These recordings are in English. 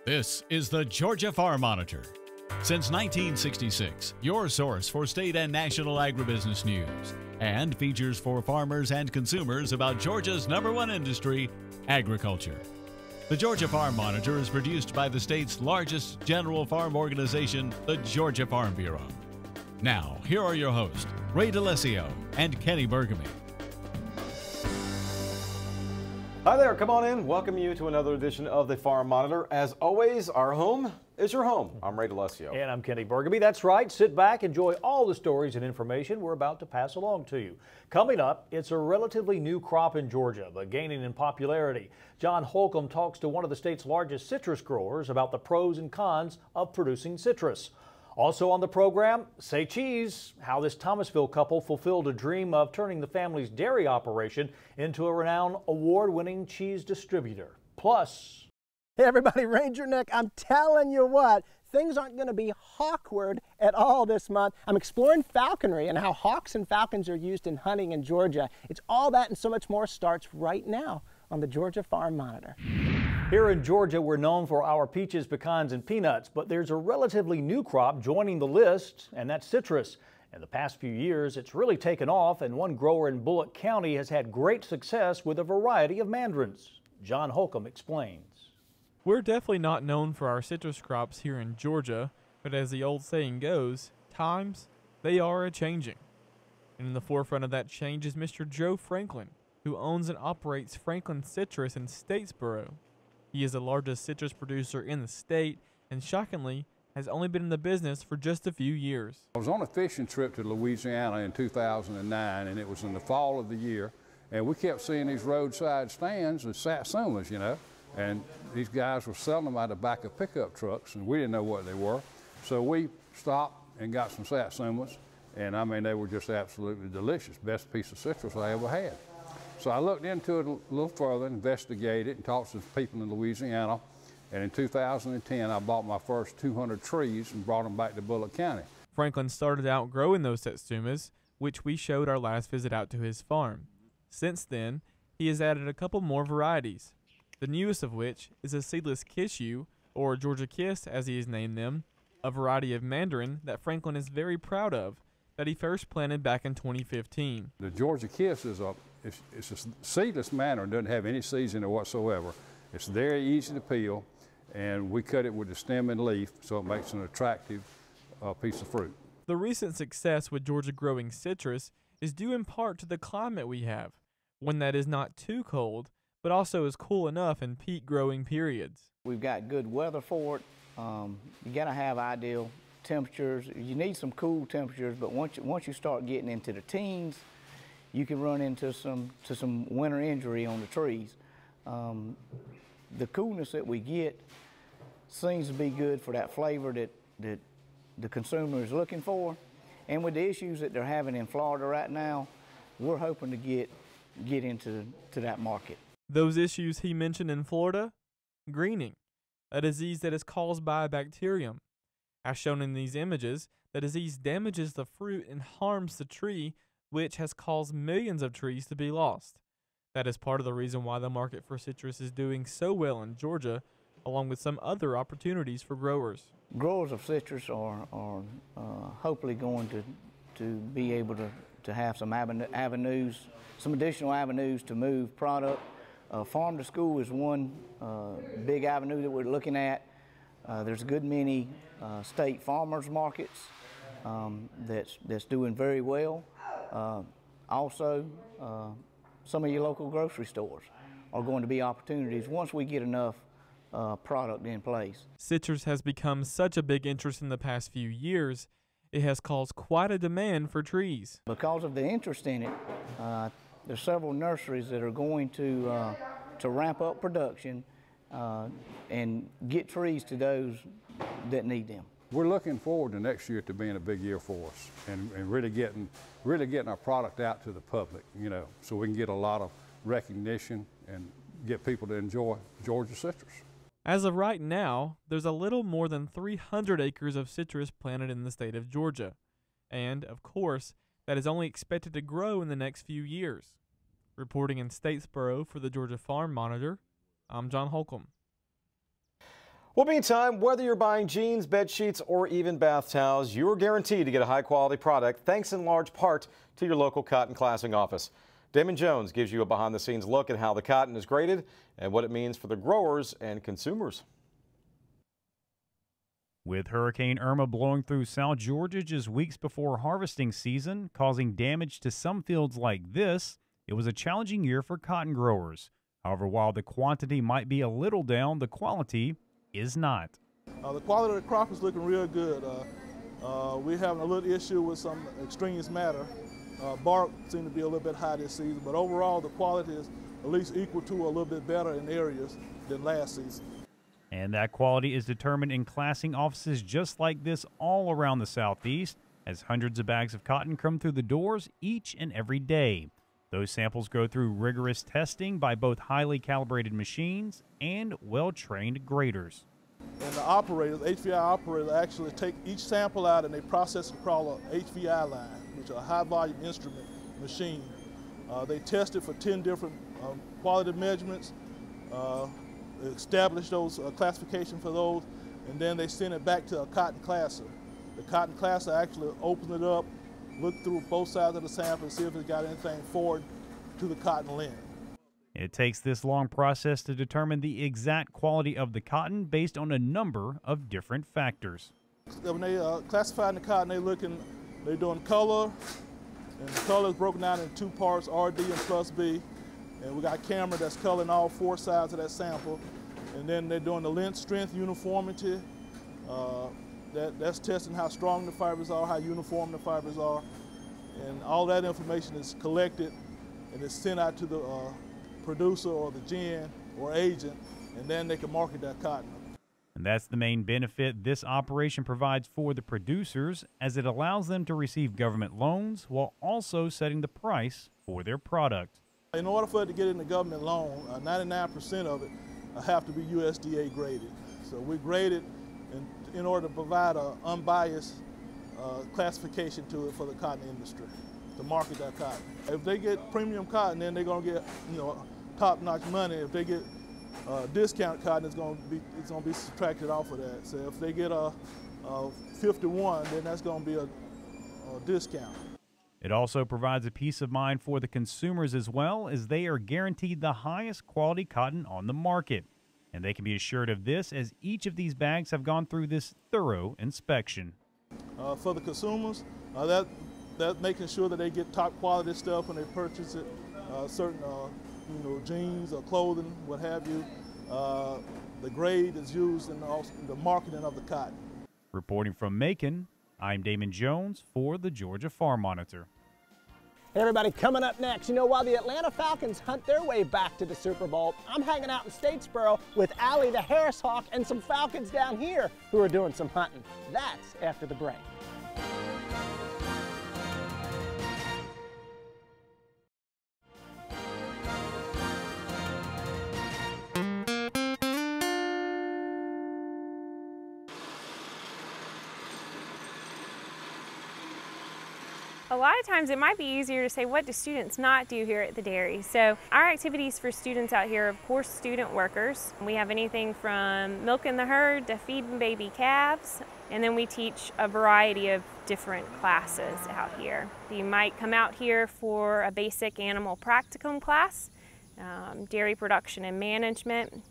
This is the Georgia Farm Monitor. Since 1966, your source for state and national agribusiness news, and features for farmers and consumers about Georgia's #1 industry, agriculture. The Georgia Farm Monitor is produced by the state's largest general farm organization, the Georgia Farm Bureau. Now, here are your hosts, Ray DeLessio and Kenny Burgamy. Hi there, come on in. Welcome you to another edition of the Farm Monitor. As always, our home is your home. I'm Ray DeLessio. And I'm Kenny Burgamy. That's right. Sit back, enjoy all the stories and information we're about to pass along to you. Coming up, it's a relatively new crop in Georgia, but gaining in popularity. John Holcomb talks to one of the state's largest citrus growers about the pros and cons of producing citrus. Also on the program, Say Cheese, how this Thomasville couple fulfilled a dream of turning the family's dairy operation into a renowned award-winning cheese distributor. Plus, hey everybody, Ranger Nick, I'm telling you what, things aren't going to be hawkward at all this month. I'm exploring falconry and how hawks and falcons are used in hunting in Georgia. It's all that and so much more starts right now on the Georgia Farm Monitor. Here in Georgia, we're known for our peaches, pecans, and peanuts, but there's a relatively new crop joining the list, and that's citrus. In the past few years, it's really taken off, and one grower in Bulloch County has had great success with a variety of mandarins. John Holcomb explains. We're definitely not known for our citrus crops here in Georgia, but as the old saying goes, times, they are a-changing. And in the forefront of that change is Mr. Joe Franklin, who owns and operates Franklin Citrus in Statesboro. He is the largest citrus producer in the state and, shockingly, has only been in the business for just a few years. I was on a fishing trip to Louisiana in 2009, and it was in the fall of the year, and we kept seeing these roadside stands with satsumas, you know, and these guys were selling them out of the back of pickup trucks, and we didn't know what they were. So we stopped and got some satsumas, and I mean, they were just absolutely delicious. Best piece of citrus I ever had. So I looked into it a little further, investigated, and talked to some people in Louisiana. And in 2010, I bought my first 200 trees and brought them back to Bulloch County. Franklin started out growing those satsumas, which we showed our last visit out to his farm. Since then, he has added a couple more varieties, the newest of which is a seedless kishu, or Georgia Kiss as he has named them, a variety of mandarin that Franklin is very proud of, that he first planted back in 2015. The Georgia Kiss is it's a seedless mandarin, doesn't have any seeds in it whatsoever. It's very easy to peel, and we cut it with the stem and leaf so it makes an attractive piece of fruit. The recent success with Georgia growing citrus is due in part to the climate we have, one that is not too cold, but also is cool enough in peak growing periods. We've got good weather for it. You gotta have ideal temperatures. You need some cool temperatures, but once you start getting into the teens, you can run into some winter injury on the trees. The coolness that we get seems to be good for that flavor that the consumer is looking for. And with the issues that they're having in Florida right now, we're hoping to get into that market. Those issues he mentioned in Florida? Greening, a disease that is caused by a bacterium. As shown in these images, the disease damages the fruit and harms the tree, which has caused millions of trees to be lost. That is part of the reason why the market for citrus is doing so well in Georgia, along with some other opportunities for growers. Growers of citrus are hopefully going to be able to have some avenues, some additional avenues to move product. Farm to school is one big avenue that we're looking at. There's a good many state farmers markets that's doing very well. Also, some of your local grocery stores are going to be opportunities once we get enough product in place. Citrus has become such a big interest in the past few years, it has caused quite a demand for trees. Because of the interest in it, there's several nurseries that are going to ramp up production and get trees to those that need them. We're looking forward to next year to being a big year for us and really getting our product out to the public, you know, so we can get a lot of recognition and get people to enjoy Georgia citrus. As of right now, there's a little more than 300 acres of citrus planted in the state of Georgia. And, of course, that is only expected to grow in the next few years. Reporting in Statesboro for the Georgia Farm Monitor, I'm John Holcomb. Well, meantime, whether you're buying jeans, bed sheets, or even bath towels, you're guaranteed to get a high-quality product thanks in large part to your local cotton classing office. Damon Jones gives you a behind-the-scenes look at how the cotton is graded and what it means for the growers and consumers. With Hurricane Irma blowing through South Georgia just weeks before harvesting season, causing damage to some fields like this, it was a challenging year for cotton growers. However, while the quantity might be a little down, the quality is not. The quality of the crop is looking real good. We're having a little issue with some extraneous matter. Bark seemed to be a little bit high this season, but overall the quality is at least equal to a little bit better in areas than last season. And that quality is determined in classing offices just like this all around the Southeast, as hundreds of bags of cotton come through the doors each and every day. Those samples go through rigorous testing by both highly calibrated machines and well-trained graders. And the operators, HVI operators, actually take each sample out and they process it across an HVI line, which is a high-volume instrument machine. They test it for 10 different quality measurements, establish those classification for those, and then they send it back to a cotton classer. The cotton classer actually opens it up, look through both sides of the sample and see if it's got anything forward to the cotton lint. It takes this long process to determine the exact quality of the cotton based on a number of different factors. When they classifying the cotton, they're doing color, and the color is broken down in two parts, RD and plus B. And we got a camera that's coloring all four sides of that sample. And then they're doing the length, strength, uniformity. That's testing how strong the fibers are, how uniform the fibers are. And all that information is collected and is sent out to the producer or the gin or agent, and then they can market that cotton. And that's the main benefit this operation provides for the producers, as it allows them to receive government loans while also setting the price for their product. In order for it to get in the government loan, 99% of it have to be USDA graded. So we grade it in order to provide an unbiased classification to it for the cotton industry, to market that cotton. If they get premium cotton, then they're going to get, top-notch money. If they get discount cotton, it's going to be subtracted off of that. So if they get a 51, then that's going to be a discount. It also provides a peace of mind for the consumers as well, as they are guaranteed the highest quality cotton on the market. And they can be assured of this, as each of these bags have gone through this thorough inspection. For the consumers, that making sure that they get top quality stuff when they purchase it, certain jeans or clothing, what have you. The grade is used in the marketing of the cotton. Reporting from Macon, I'm Damon Jones for the Georgia Farm Monitor. Hey everybody, coming up next, while the Atlanta Falcons hunt their way back to the Super Bowl, I'm hanging out in Statesboro with Allie the Harris Hawk and some Falcons down here who are doing some hunting. That's after the break. A lot of times it might be easier to say, what do students not do here at the dairy? So our activities for students out here are, of course, student workers. We have anything from milking the herd to feeding baby calves. And then we teach a variety of different classes out here. You might come out here for a basic animal practicum class, dairy production and management,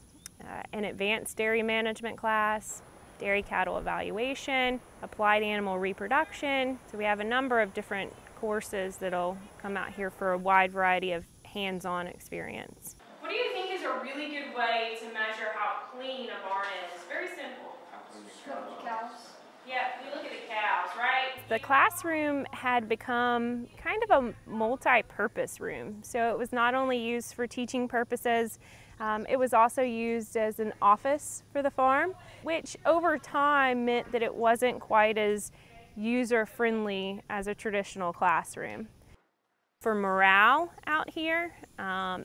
an advanced dairy management class, dairy cattle evaluation, applied animal reproduction. So we have a number of different courses that'll come out here for a wide variety of hands-on experience. What do you think is a really good way to measure how clean a barn is? Very simple. Look at the cows. Yeah, we look at the cows, right? The classroom had become kind of a multi-purpose room. So it was not only used for teaching purposes, it was also used as an office for the farm, which over time meant that it wasn't quite as user-friendly as a traditional classroom. For morale out here,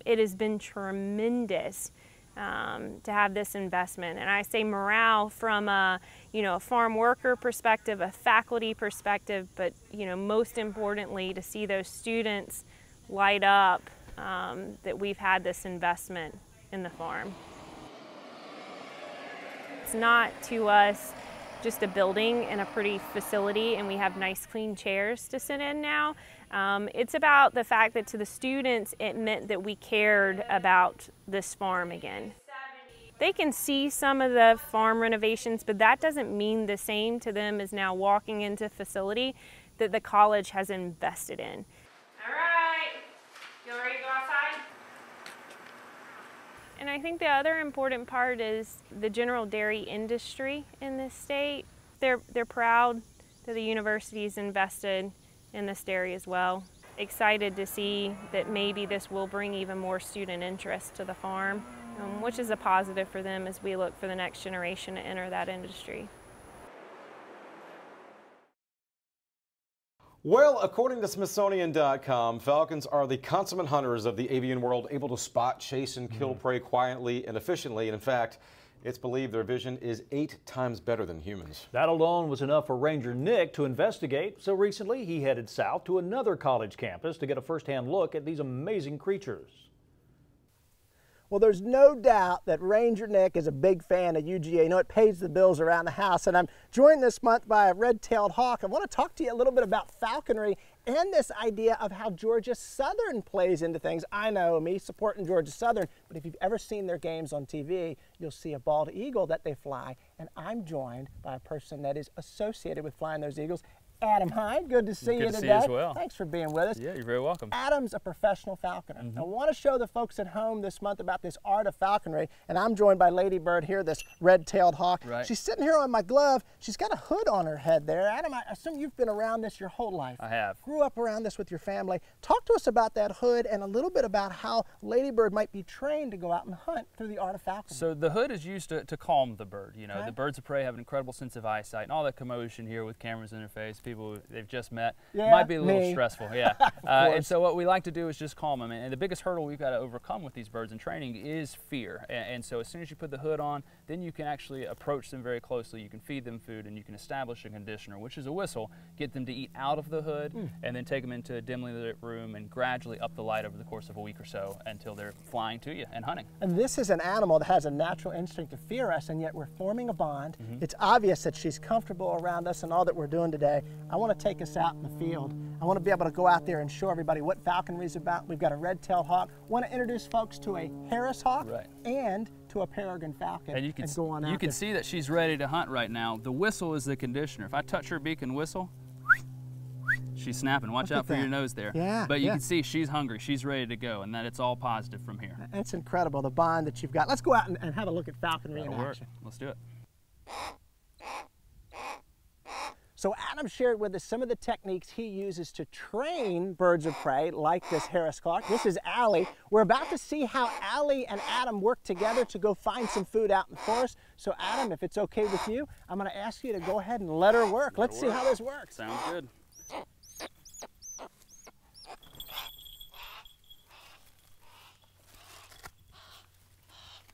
it has been tremendous to have this investment. And I say morale from a farm worker perspective, a faculty perspective, but most importantly to see those students light up that we've had this investment in the farm. It's not to us just a building and a pretty facility and we have nice clean chairs to sit in now. It's about the fact that to the students it meant that we cared about this farm again. They can see some of the farm renovations, but that doesn't mean the same to them as now walking into a facility that the college has invested in. All right, you ready to go outside? And I think the other important part is the general dairy industry in this state. They're proud that the university's invested in this dairy as well. Excited to see that maybe this will bring even more student interest to the farm, which is a positive for them as we look for the next generation to enter that industry. Well, according to Smithsonian.com, falcons are the consummate hunters of the avian world, able to spot, chase, and kill prey quietly and efficiently. And in fact, it's believed their vision is 8 times better than humans. That alone was enough for Ranger Nick to investigate. So recently, he headed south to another college campus to get a first-hand look at these amazing creatures. Well, there's no doubt that Ranger Nick is a big fan of UGA. You know, it pays the bills around the house. And I'm joined this month by a red-tailed hawk. I want to talk to you a little bit about falconry and this idea of how Georgia Southern plays into things. I know me supporting Georgia Southern, but if you've ever seen their games on TV, you'll see a bald eagle that they fly. And I'm joined by a person that is associated with flying those eagles. Adam Hine, good to see you today. Good to see you as well. Thanks for being with us. Yeah, you're very welcome. Adam's a professional falconer. I want to show the folks at home this month about this art of falconry, and I'm joined by Lady Bird here, this red-tailed hawk. Right. She's sitting here on my glove. She's got a hood on her head there. Adam, I assume you've been around this your whole life. I have. Grew up around this with your family. Talk to us about that hood and a little bit about how Lady Bird might be trained to go out and hunt through the art of falconry. So the hood is used to calm the bird. You know, the birds of prey have an incredible sense of eyesight, and all that commotion here with cameras in their face, people they've just met, might be a little stressful. Yeah. And so what we like to do is just calm them. And the biggest hurdle we've got to overcome with these birds in training is fear. And so as soon as you put the hood on, then you can actually approach them very closely. You can feed them food, and you can establish a conditioner, which is a whistle, get them to eat out of the hood, and then take them into a dimly lit room and gradually up the light over the course of a week or so until they're flying to you and hunting. And this is an animal that has a natural instinct to fear us, and yet we're forming a bond. It's obvious that she's comfortable around us and all that we're doing today. I want to take us out in the field. I want to be able to go out there and show everybody what falconry is about. We've got a red-tailed hawk. I want to introduce folks to a Harris hawk and to a peregrine falcon. And you can see that she's ready to hunt right now. The whistle is the conditioner. If I touch her beak and whistle, she's snapping. Watch out for your nose there. Yeah. But you can see she's hungry. She's ready to go, and that it's all positive from here. That's incredible, the bond that you've got. Let's go out and have a look at falconry in action. Let's do it. So Adam shared with us some of the techniques he uses to train birds of prey like this Harris hawk. This is Allie. We're about to see how Allie and Adam work together to go find some food out in the forest. So Adam, if it's okay with you, I'm going to ask you to go ahead and let her work. Let's see how this works. Sounds good.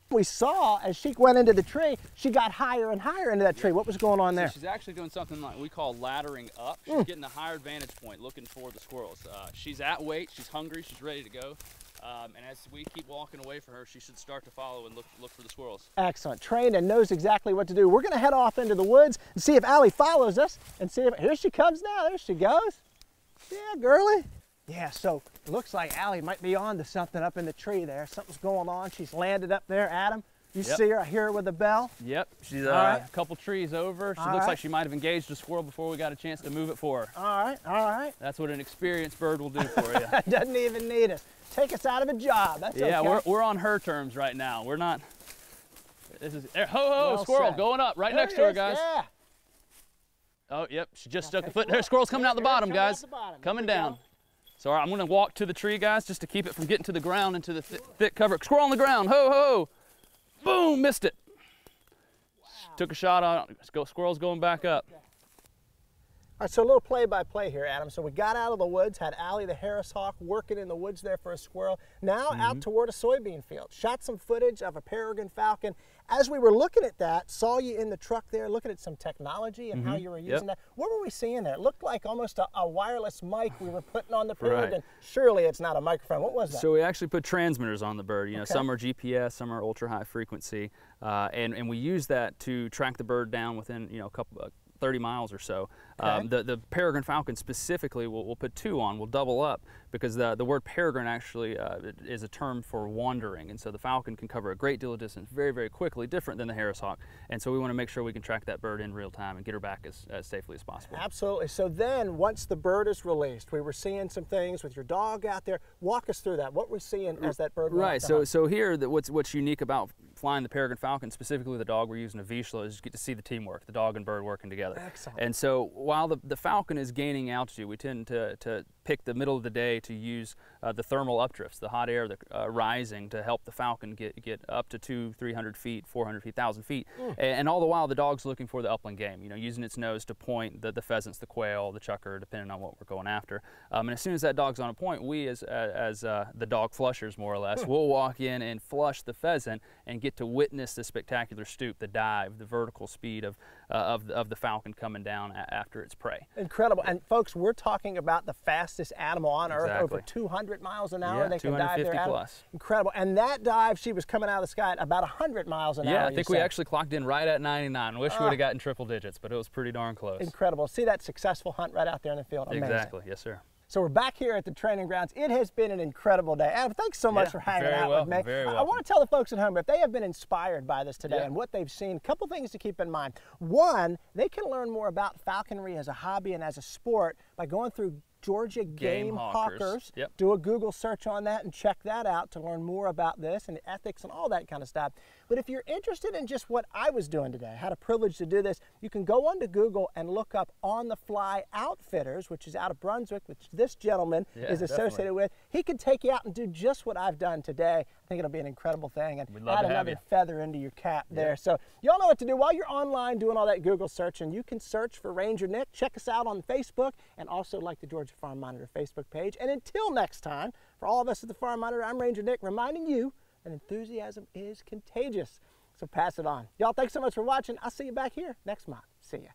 We saw as she went into the tree, she got higher and higher into that tree. What was going on there? So she's actually doing something like we call laddering up. She's getting a higher vantage point looking for the squirrels. She's at weight, she's hungry, she's ready to go. And as we keep walking away from her, she should start to follow and look for the squirrels. Excellent. Trained and knows exactly what to do. We're going to head off into the woods and see if Allie follows us and see if, here she comes now. There she goes. Yeah, girly. Yeah, so it looks like Allie might be on to something up in the tree there. Something's going on. She's landed up there. Adam, you see her? I hear her with a bell. Yep, she's a couple trees over. She looks like she might have engaged a squirrel before we got a chance to move it for her. All right, all right. That's what an experienced bird will do for you. Doesn't even need us. Take us out of a job. That's okay. Yeah, we're on her terms right now. We're not. This is ho, squirrel going up right next to her, guys. Yeah. Oh, yep, she just stuck a foot. There's squirrel's coming out the bottom, guys. Coming down. So I'm going to walk to the tree, guys, just to keep it from getting to the ground into the thick cover. Squirrel on the ground. Ho, ho. Boom, missed it. Wow. Took a shot on it. Squirrel's going back up. All right, so a little play-by-play here, Adam. So we got out of the woods, had Allie the Harris hawk working in the woods there for a squirrel. Now out toward a soybean field. Shot some footage of a peregrine falcon. As we were looking at that, saw you in the truck there looking at some technology and how you were using that. What were we seeing there? It looked like almost a wireless mic we were putting on the peregrine. Surely it's not a microphone. What was that? So we actually put transmitters on the bird. You know, some are GPS, some are ultra-high frequency, and we use that to track the bird down within, you know, a couple 30 miles or so. The peregrine falcon specifically, we'll put 2 on, we'll double up, because the word peregrine actually is a term for wandering, and so the falcon can cover a great deal of distance very, very quickly, different than the Harris hawk, and so we want to make sure we can track that bird in real time and get her back as safely as possible. Absolutely. So then, once the bird is released, we were seeing some things with your dog out there. Walk us through that. What we're seeing as that bird Right, so here, what's unique about flying the peregrine falcon, specifically the dog, we're using a Vizsla, is you get to see the teamwork, the dog and bird working together. Excellent. And so while the falcon is gaining altitude, we tend to pick the middle of the day to use the thermal updrifts, the hot air rising, to help the falcon get up to 200-300 feet, 400 feet, 1,000 feet. And all the while the dog's looking for the upland game, you know, using its nose to point the pheasants, the quail, the chukar, depending on what we're going after. And as soon as that dog's on a point, we as the dog flushers, more or less, we'll walk in and flush the pheasant and get to witness the spectacular stoop, the dive, the vertical speed of the falcon coming down after its prey. Incredible. And folks, we're talking about the fastest animal on Earth, over 200 miles an hour. Yeah, they can dive there. plus. Incredible. And that dive, she was coming out of the sky at about 100 miles an hour. Yeah, I think we actually clocked in right at 99. Wish we would have gotten triple digits, but it was pretty darn close. Incredible. See that successful hunt right out there in the field. Amazing. Exactly. Yes, sir. So we're back here at the training grounds. It has been an incredible day. Adam, thanks so much for hanging out with me. I want to tell the folks at home, if they have been inspired by this today and what they've seen, a couple things to keep in mind. One, they can learn more about falconry as a hobby and as a sport by going through Georgia Game Hawkers. Do a Google search on that and check that out to learn more about this and ethics and all that kind of stuff. But if you're interested in just what I was doing today, I had a privilege to do this, you can go onto Google and look up On the Fly Outfitters, which is out of Brunswick, which this gentleman is associated with. He can take you out and do just what I've done today. I think it'll be an incredible thing, and add another feather into your cap there. So y'all know what to do while you're online doing all that Google searching. You can search for Ranger Nick. Check us out on Facebook, and also like the Georgia Farm Monitor Facebook page. And until next time, for all of us at the Farm Monitor, I'm Ranger Nick, reminding you that enthusiasm is contagious. So pass it on. Y'all, thanks so much for watching. I'll see you back here next month. See ya.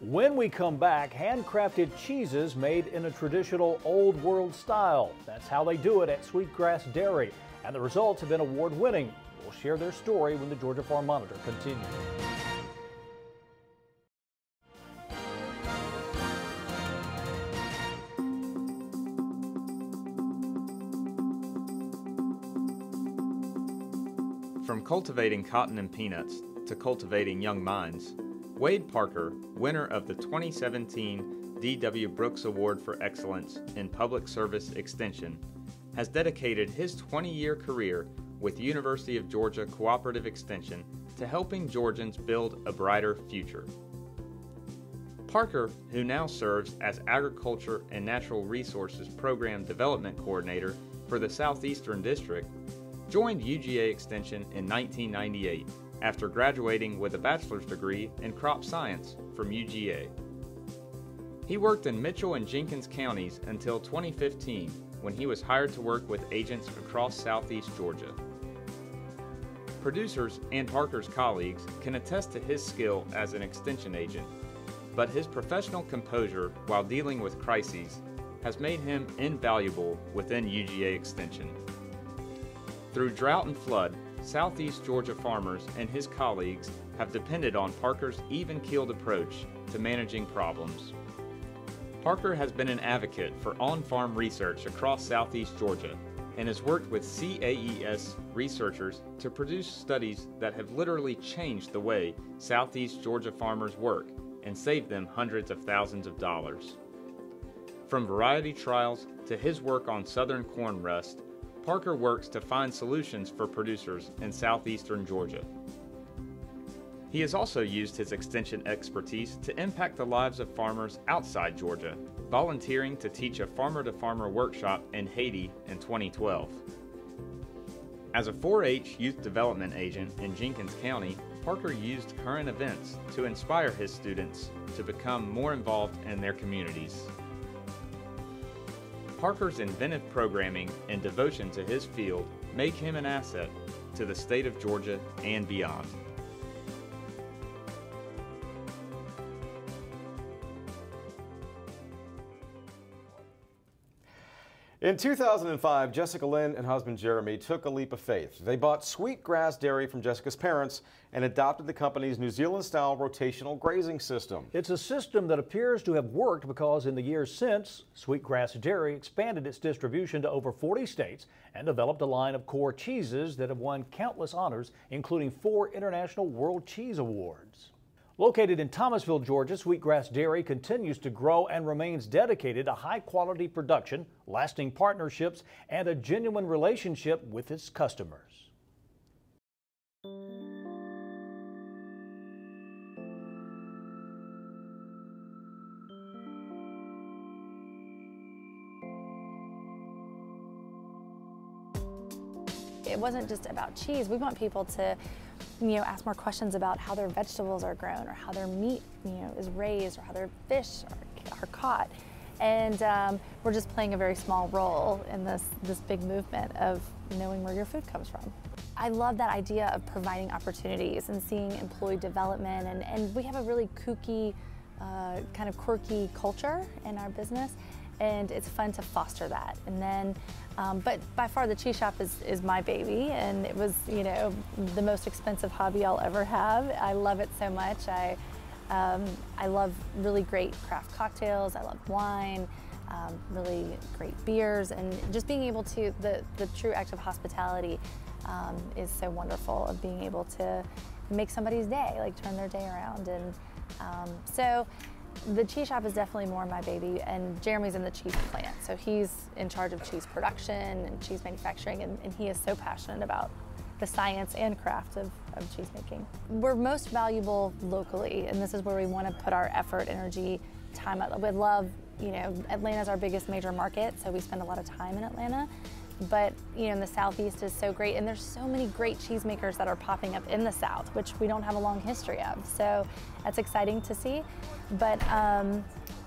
When we come back, handcrafted cheeses made in a traditional old world style. That's how they do it at Sweetgrass Dairy. And the results have been award-winning. We'll share their story when the Georgia Farm Monitor continues. From cultivating cotton and peanuts to cultivating young minds, Wade Parker, winner of the 2017 D.W. Brooks Award for Excellence in Public Service Extension, has dedicated his 20-year career with University of Georgia Cooperative Extension to helping Georgians build a brighter future. Parker, who now serves as Agriculture and Natural Resources Program Development Coordinator for the Southeastern District, joined UGA Extension in 1998 after graduating with a bachelor's degree in crop science from UGA. He worked in Mitchell and Jenkins counties until 2015, when he was hired to work with agents across southeast Georgia. Producers and Parker's colleagues can attest to his skill as an extension agent, but his professional composure while dealing with crises has made him invaluable within UGA Extension. Through drought and flood, Southeast Georgia farmers and his colleagues have depended on Parker's even-keeled approach to managing problems. Parker has been an advocate for on-farm research across Southeast Georgia and has worked with CAES researchers to produce studies that have literally changed the way Southeast Georgia farmers work and saved them hundreds of thousands of dollars. From variety trials to his work on southern corn rust, Parker works to find solutions for producers in southeastern Georgia. He has also used his extension expertise to impact the lives of farmers outside Georgia, volunteering to teach a farmer-to-farmer workshop in Haiti in 2012. As a 4-H youth development agent in Jenkins County, Parker used current events to inspire his students to become more involved in their communities. Parker's inventive programming and devotion to his field make him an asset to the state of Georgia and beyond. In 2005, Jessica Lynn and husband Jeremy took a leap of faith. They bought Sweetgrass Dairy from Jessica's parents and adopted the company's New Zealand-style rotational grazing system. It's a system that appears to have worked because in the years since, Sweetgrass Dairy expanded its distribution to over 40 states and developed a line of core cheeses that have won countless honors, including 4 International World Cheese Awards. Located in Thomasville, Georgia, Sweetgrass Dairy continues to grow and remains dedicated to high-quality production, lasting partnerships, and a genuine relationship with its customers. It wasn't just about cheese. We want people to ask more questions about how their vegetables are grown or how their meat, is raised or how their fish are caught. And we're just playing a very small role in this big movement of knowing where your food comes from. I love that idea of providing opportunities and seeing employee development, and we have a really kooky, kind of quirky culture in our business, and it's fun to foster that. And then, but by far the cheese shop is my baby, and it was, the most expensive hobby I'll ever have. I love it so much. I love really great craft cocktails. I love wine, really great beers, and just being able to, the true act of hospitality is so wonderful, of being able to make somebody's day, like turn their day around. And so the cheese shop is definitely more my baby, and Jeremy's in the cheese plant, so he's in charge of cheese production and cheese manufacturing, and he is so passionate about the science and craft of cheese making. We're most valuable locally, and this is where we want to put our effort, energy, time. We love, Atlanta's our biggest major market, so we spend a lot of time in Atlanta. But in the Southeast is so great, and there's so many great cheesemakers that are popping up in the South, which we don't have a long history of. So that's exciting to see. But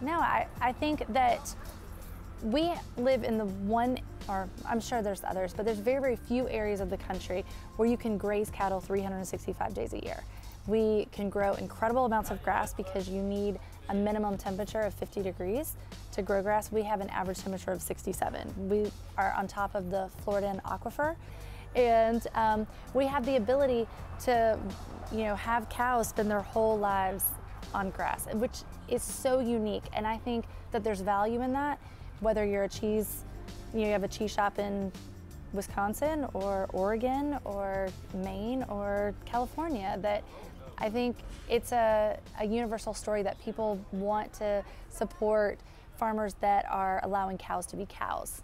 no, I think that we live in the one, or I'm sure there's others, but there's very, very few areas of the country where you can graze cattle 365 days a year. We can grow incredible amounts of grass because you need a minimum temperature of 50 degrees to grow grass. We have an average temperature of 67. We are on top of the Floridan aquifer, and we have the ability to, have cows spend their whole lives on grass, which is so unique. And I think that there's value in that, whether you're a cheese, you have a cheese shop in Wisconsin or Oregon or Maine or California, that I think it's a universal story that people want to support farmers that are allowing cows to be cows.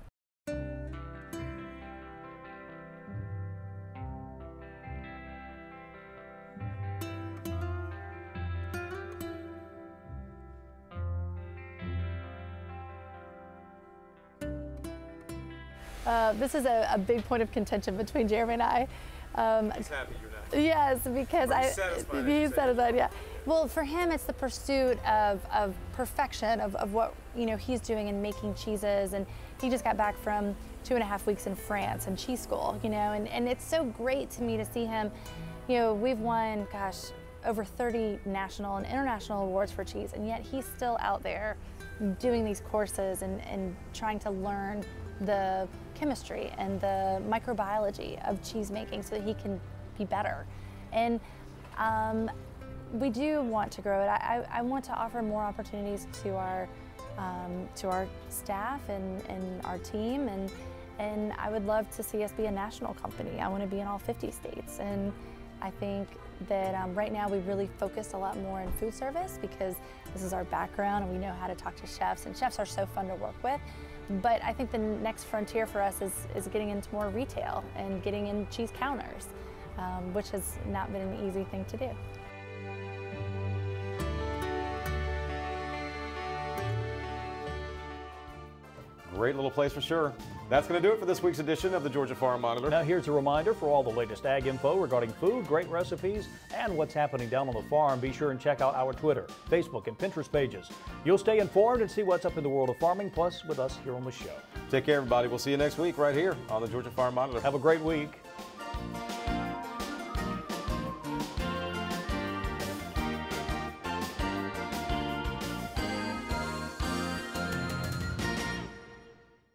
This is a big point of contention between Jeremy and I. He's happy you're not. Yes, because he's satisfied, yeah. Well, for him, it's the pursuit of perfection, of what he's doing in making cheeses, and he just got back from 2.5 weeks in France and cheese school, and it's so great to me to see him. We've won, gosh, over 30 national and international awards for cheese, and yet he's still out there doing these courses and trying to learn the chemistry and the microbiology of cheese making so that he can be better. And we do want to grow it. I want to offer more opportunities to our staff and our team, and I would love to see us be a national company. I want to be in all 50 states, and I think that right now we really focus a lot more in food service because this is our background and we know how to talk to chefs, and chefs are so fun to work with. But I think the next frontier for us is getting into more retail and getting in cheese counters, which has not been an easy thing to do. great little place for sure. That's going to do it for this week's edition of the Georgia Farm Monitor. Now here's a reminder for all the latest ag info regarding food, great recipes, and what's happening down on the farm. Be sure and check out our Twitter, Facebook, and Pinterest pages. You'll stay informed and see what's up in the world of farming, plus with us here on the show. Take care, everybody. We'll see you next week right here on the Georgia Farm Monitor. Have a great week.